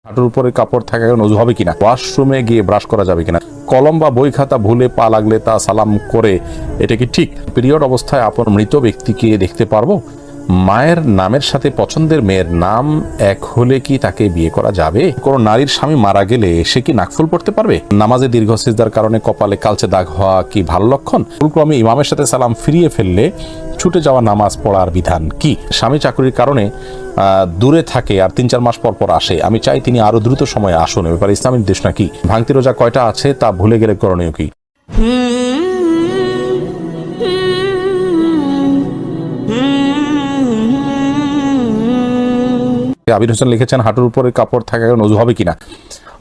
হাঁটুর উপরে কাপড় থাকা অজু হবে কিনা, ওয়াশরুমে গিয়ে ব্রাশ করা যাবে কিনা, কলম বা বই খাতা ভুলে পা লাগলে তা সালাম করে এটা কি ঠিক? পিরিয়ড অবস্থায় আপন মৃত ব্যক্তিকে দেখতে পারবো? মায়ের নামের সাথে পছন্দের মেয়ের নাম এক হলে কি তাকে বিয়ে করা যাবে? কোনো নারীর স্বামী মারা গেলে সে কি নাকফুল পড়তে পারবে? নামাজে দীর্ঘ সিজদার কারণে কপালে কালচে দাগ হওয়া কি ভালো লক্ষণ? ভুলক্রমে ইমামের সাথে সালাম ফিরিয়ে ফেললে ছুটে যাওয়া নামাজ পড়ার বিধান কি? স্বামী চাকরির কারণে দূরে থাকে আর 3-4 মাস পর পর আসে, আমি চাই তিনি আরো দ্রুত সময়ে আসুন, এ ব্যাপারে ইসলামের নির্দেশ নাকি? ভাঙতি রোজা কয়টা আছে তা ভুলে গেলে করণীয় কি? আবির হোসেন লিখেছেন, হাঁটুর উপরে কাপড় থাকা অজু হবে কিনা?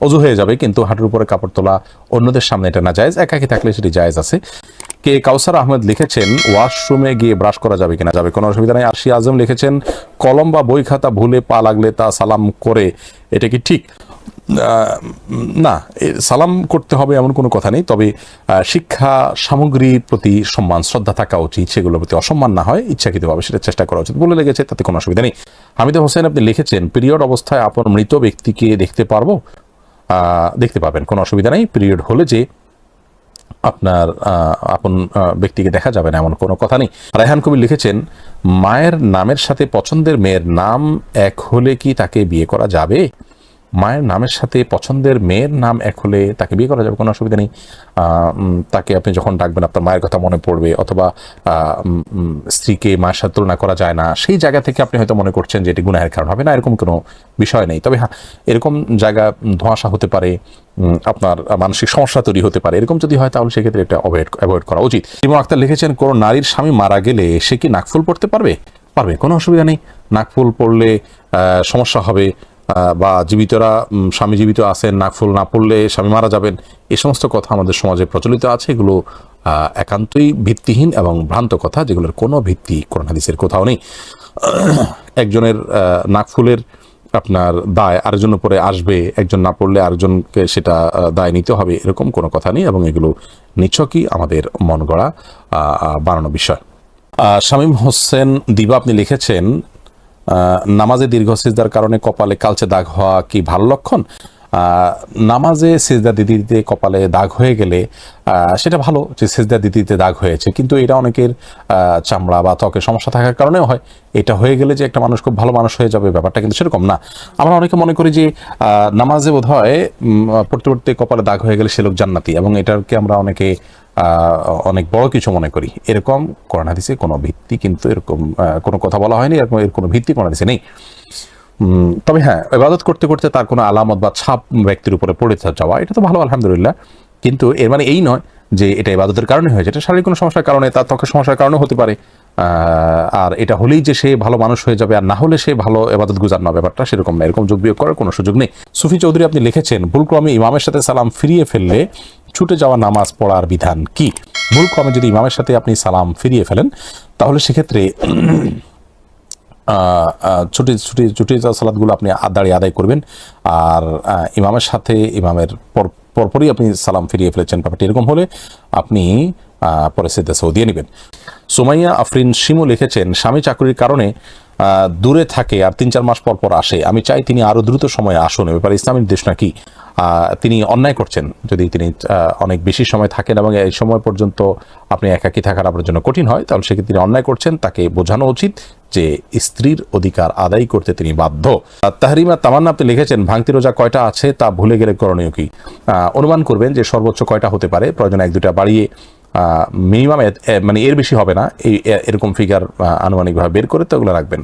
অজু হয়ে যাবে, কিন্তু হাঁটুর উপরে কাপড় তোলা অন্যদের সামনে এটা না জায়েজ, একাকি থাকলে সেটি জায়েজ আছে। কে কাউসার আহমেদ লিখেছেন, ওয়াশরুমে গিয়ে ব্রাশ করা যাবে কিনা? যাবে, কোনো অসুবিধা নেই। আরশি আজম লিখেছেন, কলম বা বই খাতা ভুলে পা লাগলে তা সালাম করে এটা কি ঠিক? না, সালাম করতে হবে এমন কোনো কথা নেই, তবে শিক্ষা সামগ্রীর প্রতি সম্মান শ্রদ্ধা থাকা উচিত, সেগুলোর প্রতি অসম্মান না হয় ইচ্ছাকৃতভাবে সেটা চেষ্টা করা উচিত। বলে লেগেছে তাতে কোনো অসুবিধা নেই। হামিদা হোসেন আপনি লিখেছেন, পিরিয়ড অবস্থায় আপন মৃত ব্যক্তিকে দেখতে পারবো? দেখতে পাবেন, কোনো অসুবিধা নেই। পিরিয়ড হলে যে আপনার আপন ব্যক্তিকে দেখা যাবে না এমন কোনো কথা নেই। রায়হান কবির লিখেছেন, মায়ের নামের সাথে পছন্দের মেয়ের নাম এক হলে কি তাকে বিয়ে করা যাবে? মায়ের নামের সাথে পছন্দের মেয়ের নাম এক হলে তাকে বিয়ে করা যাবে, কোনো অসুবিধা নেই। তাকে আপনি যখন ডাকবেন আপনার মায়ের কথা মনে পড়বে, অথবা স্ত্রীকে মায়ের সাথে তুলনা করা যায় না, সেই জায়গা থেকে আপনি হয়তো মনে করছেন যে এটি গুনাহের কারণ হবে না, এরকম কোনো বিষয় নেই। তবে হ্যাঁ, এরকম জায়গা ধোঁয়াশা হতে পারে, আপনার মানসিক সমস্যা তৈরি হতে পারে, এরকম যদি হয় তাহলে সেক্ষেত্রে এটা অ্যাভয়েড করা উচিত। ইমন আক্তার লিখেছেন, কোনো নারীর স্বামী মারা গেলে সে কি নাকফুল পড়তে পারবে? পারবে, কোনো অসুবিধা নেই। নাকফুল পড়লে সমস্যা হবে, বা জীবিতরা, স্বামী জীবিত আছেন, নাকফুল না পড়লে স্বামী মারা যাবেন, এই সমস্ত কথা আমাদের সমাজে প্রচলিত আছে। এগুলো একান্তই ভিত্তিহীন এবং ভ্রান্ত কথা, যেগুলোর কোনো ভিত্তি কোরআন হাদিসের কোথাও নেই। একজনের নাকফুলের আপনার দায় আরেকজনের পরে আসবে, একজন না পড়লে আরেকজনকে সেটা দায় নিতে হবে, এরকম কোনো কথা নেই, এবং এগুলো নিছকই আমাদের মন গড়া বানানো বিষয়। শামীম হোসেন দিবা আপনি লিখেছেন, নামাজে দীর্ঘ সিজদার কারণে কপালে কালচে দাগ হওয়া কি ভালো লক্ষণ? নামাজে সিজদা দিতে দিতে কপালে দাগ হয়ে গেলে সেটা ভালো যে সিজদা দিতে দিতে দাগ হয়েছে, কিন্তু এটা অনেকের চামড়া বা ত্বকের সমস্যা থাকার কারণেও হয়। এটা হয়ে গেলে যে একটা মানুষ খুব ভালো মানুষ হয়ে যাবে, ব্যাপারটা কিন্তু সেরকম না। আমরা অনেকে মনে করি যে নামাজে বোধ হয় পড়তে পড়তে কপালে দাগ হয়ে গেলে সে লোক জান্নাতি, এবং এটাকে আমরা অনেকে অনেক বড় কিছু মনে করি। এরকম কোরআন হাদিসে কোনো ভিত্তি, কিন্তু এরকম কোনো কথা বলা হয়নি, এরকম এর কোনো ভিত্তি কোরআন হাদিসে নেই। তবে হ্যাঁ, ইবাদত করতে করতে তার কোনো আলামত বা ছাপ ব্যক্তির উপরে পড়ে যাওয়া, এটা তো ভালো, আলহামদুলিল্লাহ, কিন্তু এর মানে এই নয় যে এটা ইবাদতের কারণে হয়েছে। এটা শারীরিক কোনো সমস্যার কারণে, তার ত্বকের সমস্যার কারণে হতে পারে। আর এটা হলেই যে সে ভালো মানুষ হয়ে যাবে, আর না হলে সে ভালো ইবাদত গুজার না, ব্যাপারটা সেরকম না। এরকম যোগ বিয়োগ করার কোনো সুযোগ নেই। সুফি চৌধুরী আপনি লিখেছেন, ভুলক্রমে ইমামের সাথে সালাম ফিরিয়ে ফেললে ছুটে যাওয়া নামাজ পড়ার বিধান কি? ভুলক্রমে যদি ইমামের সাথে আপনি সালাম ফিরিয়ে ফেলেন, তাহলে সেক্ষেত্রে ছুটি যাওয়া সালাদগুলো আপনি দাঁড়িয়ে আদায় করবেন, আর ইমামের সাথে ইমামের পরপরই আপনি সালাম ফিরিয়ে ফেলেছেন, ব্যাপারটি এরকম হলে আপনি পরে সিজদা সাহু দিয়ে নেবেন। সুমাইয়া আফরিন শিমু লিখেছেন, স্বামী চাকরির কারণে দূরে থাকে আর 3-4 মাস পর পর আসে, আমি চাই তিনি আরো দ্রুত সময়ে আসুন, এ ব্যাপারে ইসলামের নির্দেশ নাকি? তিনি অন্যায় করছেন যদি তিনি অনেক বেশি সময় থাকেন এবং এই সময় পর্যন্ত আপনি একাকী থাকার আপনার জন্য কঠিন হয়, তাহলে সেক্ষেত্রে তিনি অন্যায় করছেন। তাকে বোঝানো উচিত যে স্ত্রীর অধিকার আদায় করতে তিনি বাধ্য। তাহরিমা তামান্না আপনি লিখেছেন, ভাঙতি রোজা কয়টা আছে তা ভুলে গেলে করণীয় কি? অনুমান করবেন যে সর্বোচ্চ কয়টা হতে পারে, প্রয়োজনে 1-2টা বাড়িয়ে মিনিমাম, মানে এর বেশি হবে না, এরকম ফিগার আনুমানিকভাবে বের করে তো ওগুলো রাখবেন।